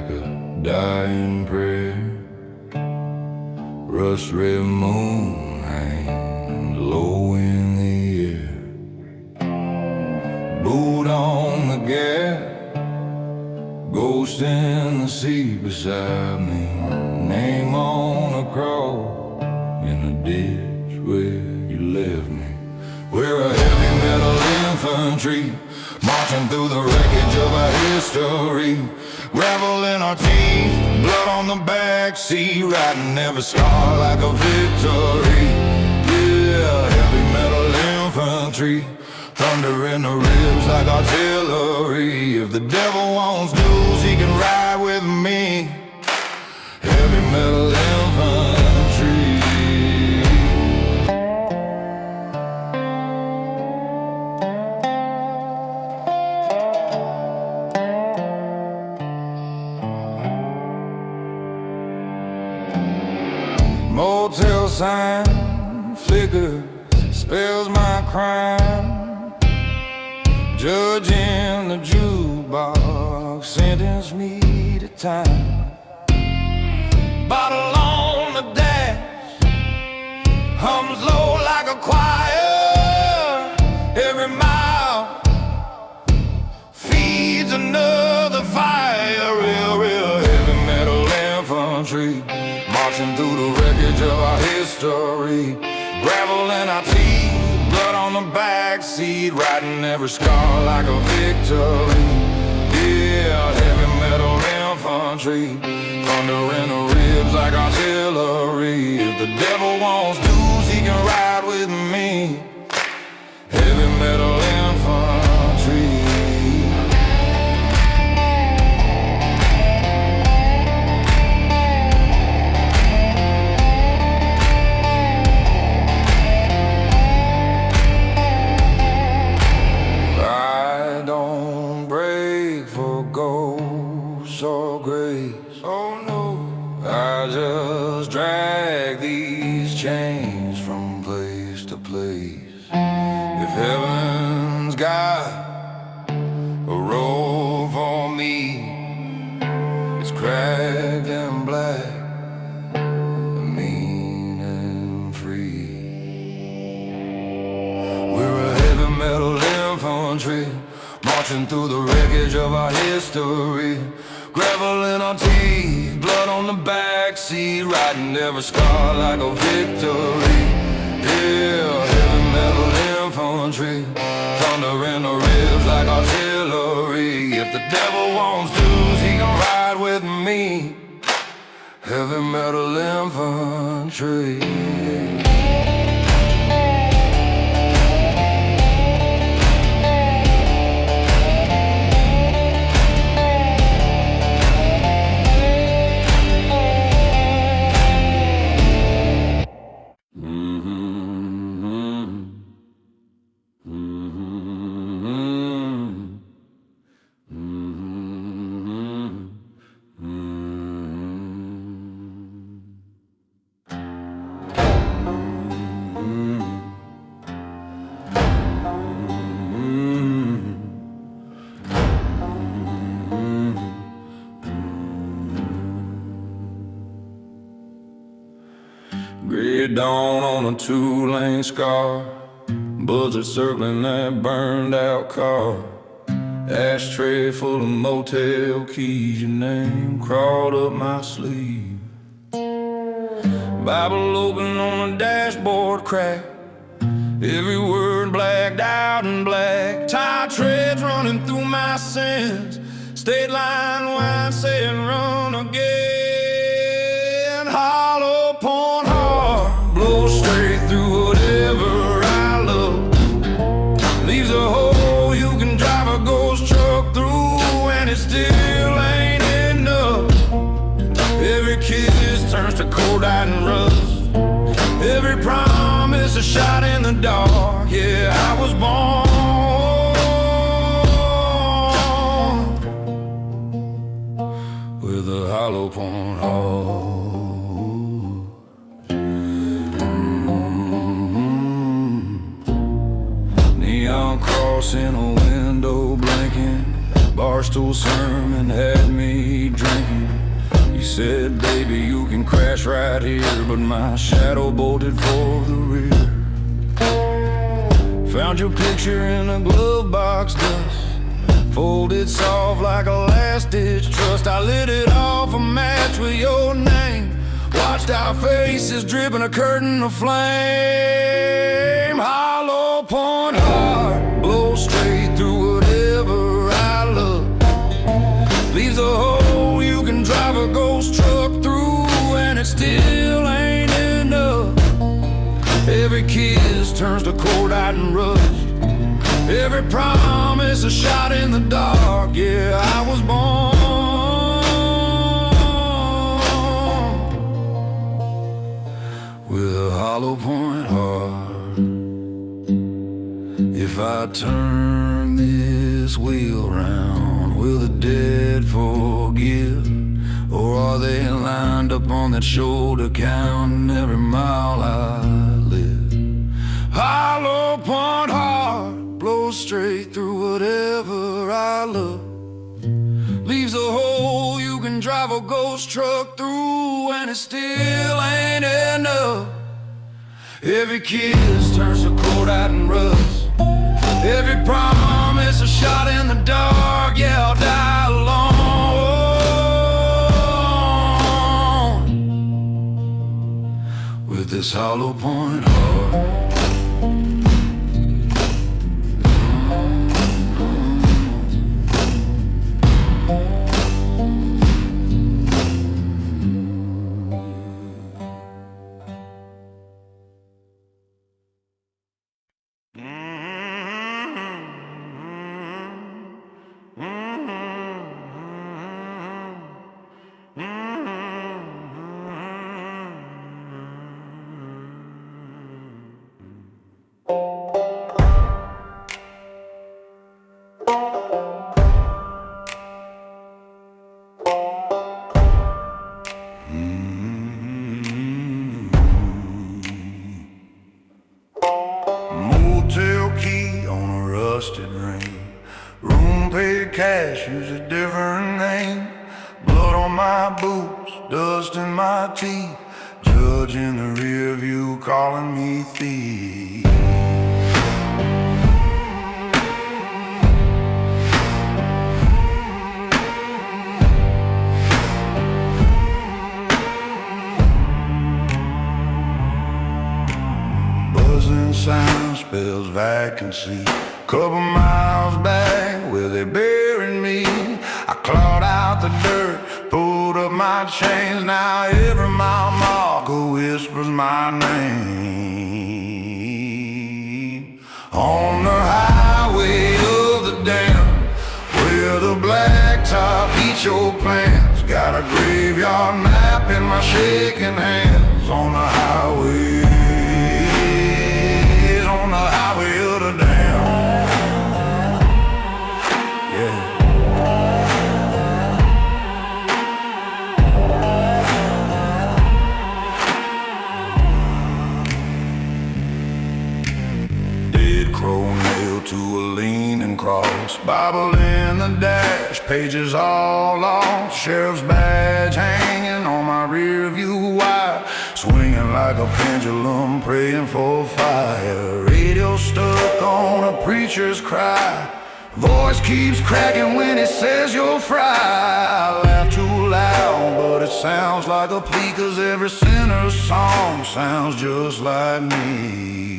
like a dying prayer. Rust red moon hangs low in the air. Boot on the gas, ghost in the seat beside me. Name on a cross in the ditch where you left me. We're a heavy metal infantry, marching through the wreckage of our history. Gravel in our teeth, blood on the backseat, riding every scar like a victory. Yeah, heavy metal infantry, thunder in the ribs like artillery. If the devil wants duels, he can ride with me. Heavy metal infantry. Motel sign flickers, spells my crime. Judge in the jukebox sentenced me to time. Bottle on the dash, hums low like a choir. Every mile feeds another fire. Real heavy metal infantry, marching through the wreckage of our history. Gravel in our teeth, blood on the backseat, riding every scar like a victory. Yeah, heavy metal infantry, thunder in the ribs like artillery. If the devil wants duels, he can ride with me. Heavy metal infantry. Or grace, oh no, I just drag these chains from place to place. If heaven's got a role for me, it's cracked and black, mean and free. We're a heavy metal infantry, marching through the wreckage of our history. Gravel in our teeth, blood on the backseat, riding every scar like a victory. Yeah, heavy metal infantry, thunder in the ribs like artillery. If the devil wants duels, he can ride with me. Heavy metal infantry. Gray dawn on a two-lane scar, buzzard circling that burned out car. Ashtray full of motel keys, your name crawled up my sleeve. Bible open on the dashboard crack, every word blacked out in black. Tire treads running through my sins, state line wine saying run again. Hollow point heart blows straight through whatever I love, leaves a hole you can drive a ghost truck through, and it still ain't enough. Every kiss turns to cold and rust, every promise a shot in the dark. Yeah, I was born with a hollow point heart. Neon cross in a window blinking, barstool sermon had me drinking. said, baby, you can crash right here, but my shadow bolted for the rear. Found your picture in a glove box dust, folded soft like a last-ditch trust. I lit it off a match with your name, watched our faces dripping a curtain of flame. Hollow point heart, blow straight through whatever I love. Leaves a hole you can drive a ghost truck through, and it still ain't enough. Every kiss turns to cold-eyed and rust. Every promise a shot in the dark. Yeah, I was born with a hollow point heart. If I turn this wheel round, will the dead forgive? Or are they lined up on that shoulder counting every mile I live? Hollow point heart, blows straight through whatever I love. Leaves a hole you can drive a ghost truck through, and it still ain't enough. Every kiss turns to cold-eyed and rust. Every promise a shot in the dark. Yeah, I'll die alone with this hollow point heart. Motel key on a rusted ring. Room paid cash, use a different name. Blood on my boots, dust in my teeth. Judge in the rear view calling me thief. Buzzing sound spells vacancy. Couple miles back where they buried me, I clawed out the dirt, pulled up my chains. Now every mile marker whispers my name. On the highway of the damned, where the blacktop eats your plans. Got a graveyard map in my shaking hands. On the highway, on the highway of the damned. To a leaning cross, Bible in the dash, pages all lost. Sheriff's badge hanging on my rear view wire, swinging like a pendulum, praying for fire. Radio stuck on a preacher's cry, voice keeps cracking when it says you're free. I laugh too loud, but it sounds like a plea, 'cause every sinner's song sounds just like me.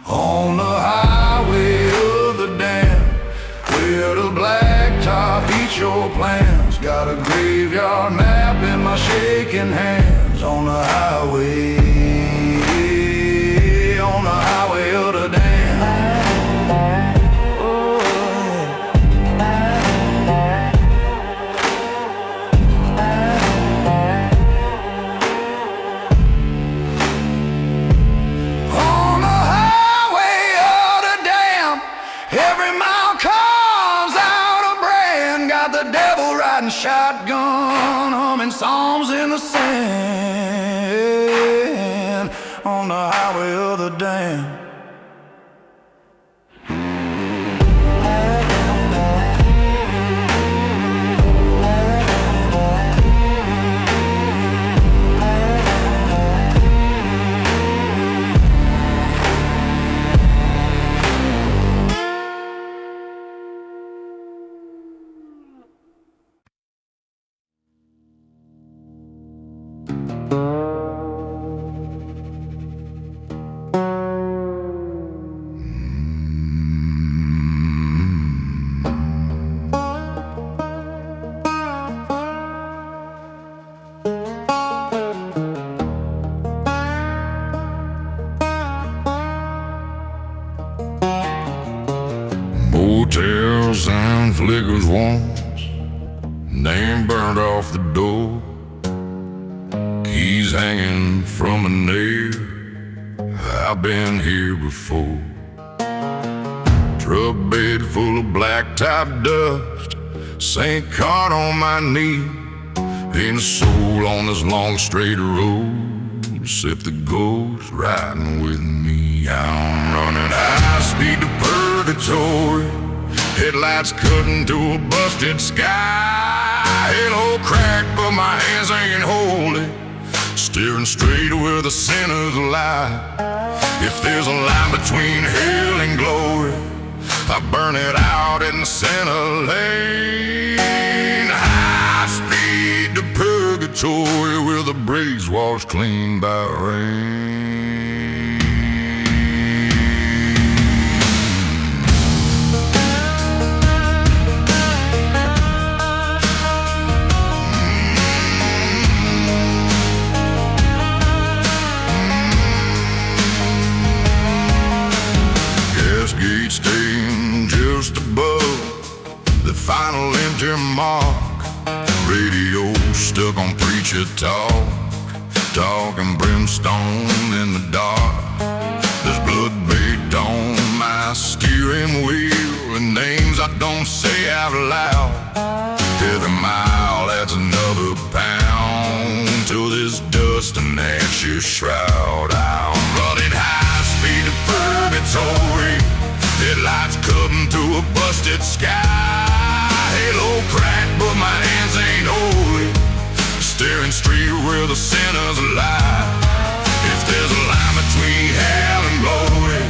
On the highway of the damned, where the blacktop eats your plans. Got a graveyard map in my shaking hands. On the highway, on the highway of the damned. Shotgun humming psalms in the sand. On the highway of the damned. Motels and flickers once, name burned off the door, keys hanging from a nail. I've been here before. Truck bed full of black-top dust, sank caught on my knee. Ain't a soul on this long straight road except the ghost riding with me. I'm running high speed to purgatory, headlights cutting through a busted sky. Halo cracked but my hands ain't holy, steering straight where the sinners lie. If there's a line between hell and glory, I burn it out in the center lane. High speed to purgatory where the brakes wash clean by rain. Gate staying just above the final empty mark. Radio stuck on preacher talk, talking brimstone in the dark. There's blood baked on my steering wheel and names I don't say out loud. Every mile adds another pound till this dust and ashes shroud. I'm running high speed to purgatory, headlights cutting through a busted sky. Halo cracked but my hands ain't holy, staring straight where the sinners lie. If there's a line between hell and glory,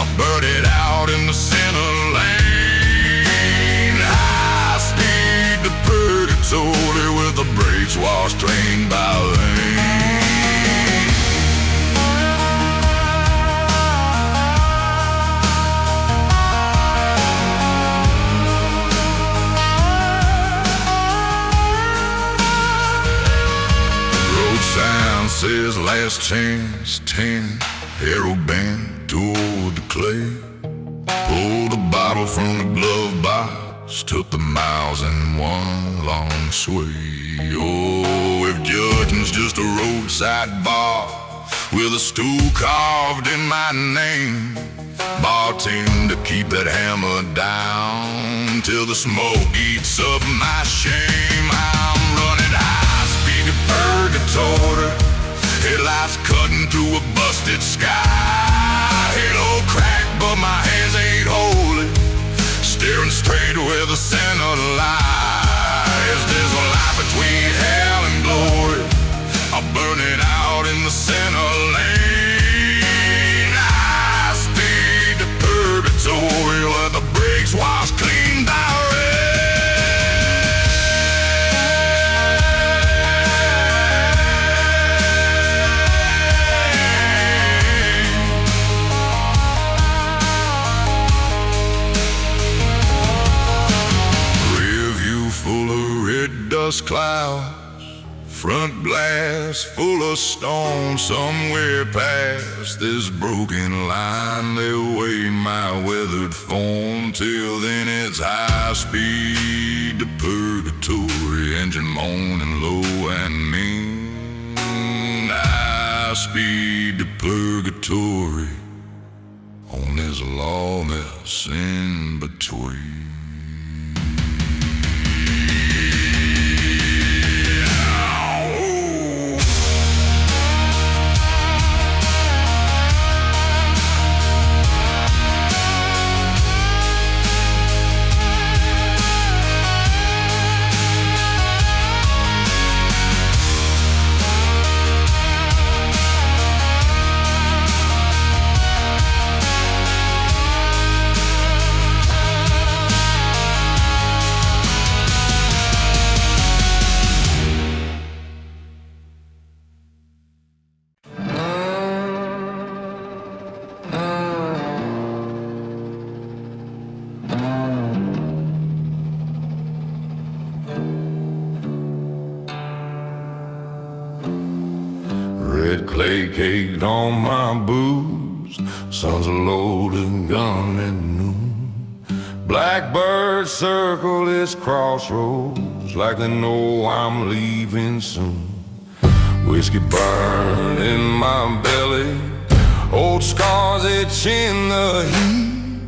I'll burn it out in the center lane. High speed to purgatory with the brakes washed clean by rain. Sign says last chance, 10, arrow bent toward the clay. Pulled a bottle from the glove box, took the miles in one long sway. Oh, if judging's just a roadside bar with a stool carved in my name, bartender, keep that hammer down till the smoke eats up my shame. I'm running high speed to purgatory, headlights cutting through a busted sky. Halo cracked but my hands ain't holy, steering straight where the center lies. There's a line between hell and glory, I'll burn it out in the center lane. High speed to purgatory where the brakes wash clean by rain. Dust clouds, front blast full of storm. Somewhere past this broken line they'll weigh my weathered form. Till then it's high speed to purgatory, engine moaning low and mean. High speed to purgatory, on this lawless in between. placate on my booze. Sun's a loaded gun at noon. Blackbirds circle this crossroads like they know I'm leaving soon. Whiskey burn in my belly, old scars itch in the heat.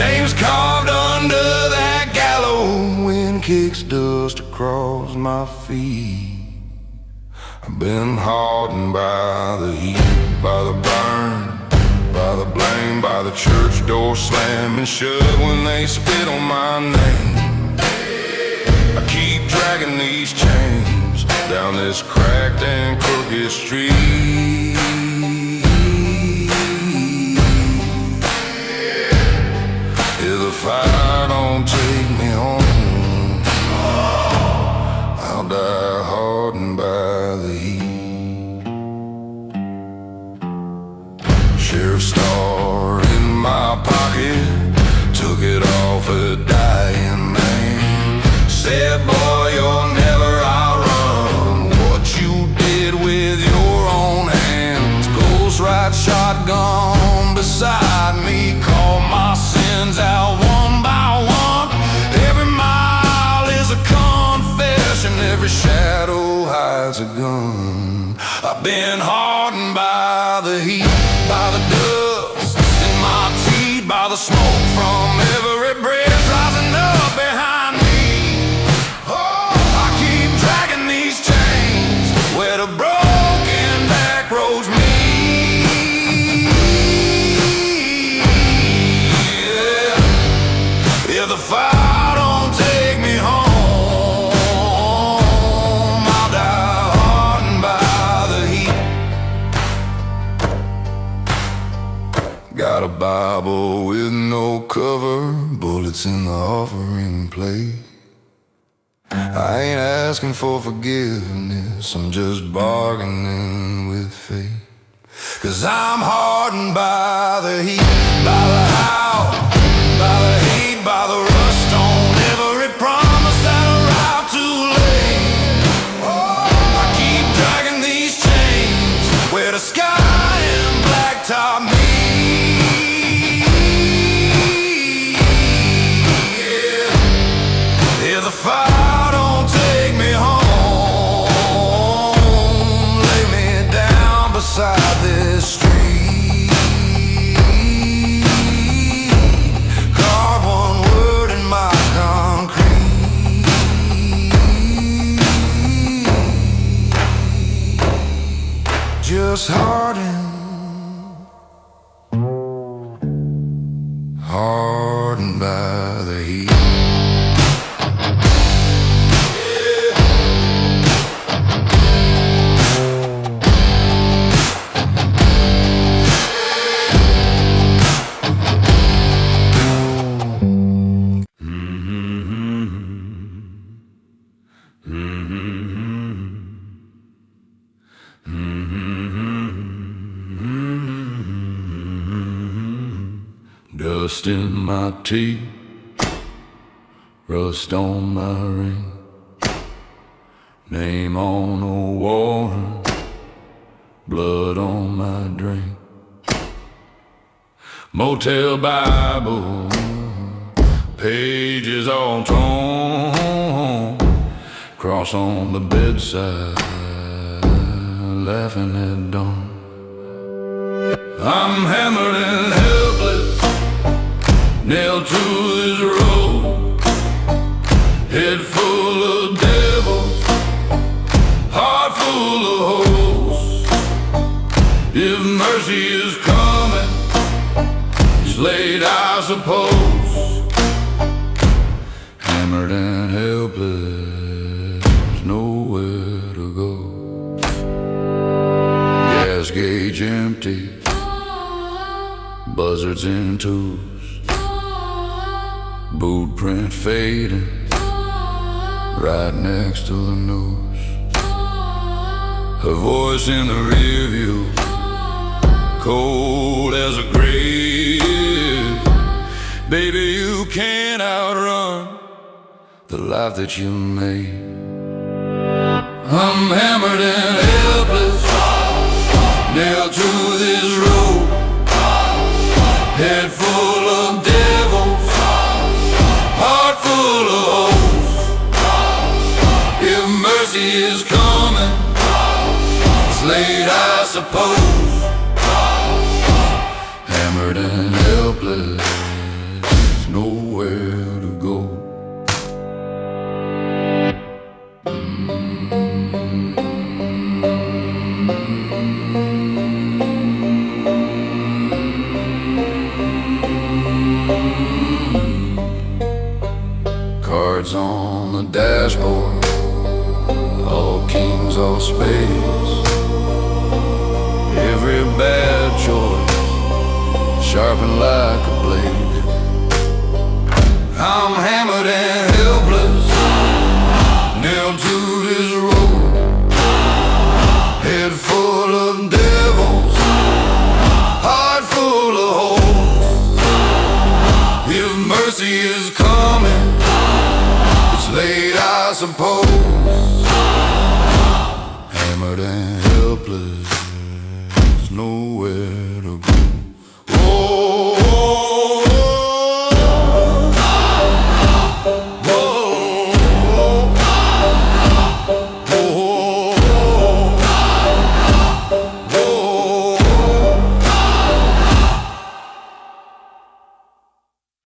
Names carved under that gallows, wind kicks dust across my feet. I've been hardened by the heat, by the burn, by the blame, by the church door slamming shut when they spit on my name. I keep dragging these chains down this cracked and crooked street. If the fire don't take me home, I'll die hardened by the heat. Sheriff's star in my pocket, took it off a dying man. Said, boy, you'll never outrun what you did with your own hands. Ghost ride shotgun beside me, call my sins out one by one. Every mile is a confession, every shadow hides a gun. I've been hardened by the heat, by the dust in my teeth, by the smoke from every bridge rising up behind me. Oh, I keep dragging these chains where the broken back roads meet. Yeah. If the fire don't take me home, I'll die hardened by the heat. Got a Bible with no cover, bullets in the offering plate. I ain't asking for forgiveness, I'm just bargaining with fate. 'Cause I'm hardened by the heat, by the howl, by the hate, by the rust on every promise that arrived too late. Oh, I keep dragging these chains where the sky and blacktop meet. If the fire don't take me home, lay me down beside this street. Carve one word in my concrete. Just hardened by the heat. Dust in my teeth, rust on my ring, name on a warrant, blood on my drink. Motel Bible, pages all torn, cross on the bedside, laughing at dawn. I'm hammered and helpless, nailed to this road, head full of devils, heart full of holes. If mercy is coming, it's late, I suppose. Hammered and helpless, nowhere to go. Gas gauge empty, buzzards in twos, boot print fading, right next to the nose. Her voice in the rear view, cold as a grave. Baby, you can't outrun the life that you made. I'm hammered and helpless, mercy is coming. It's late, I suppose. Hammered and helpless, nowhere to go. Cards on the dashboard, all kings, all spades. Every bad choice sharpened like a blade. I'm hammered and helpless, nailed to this road. Head full of devils, heart full of holes. If mercy is coming, it's late, I suppose. Hammered and helpless, nowhere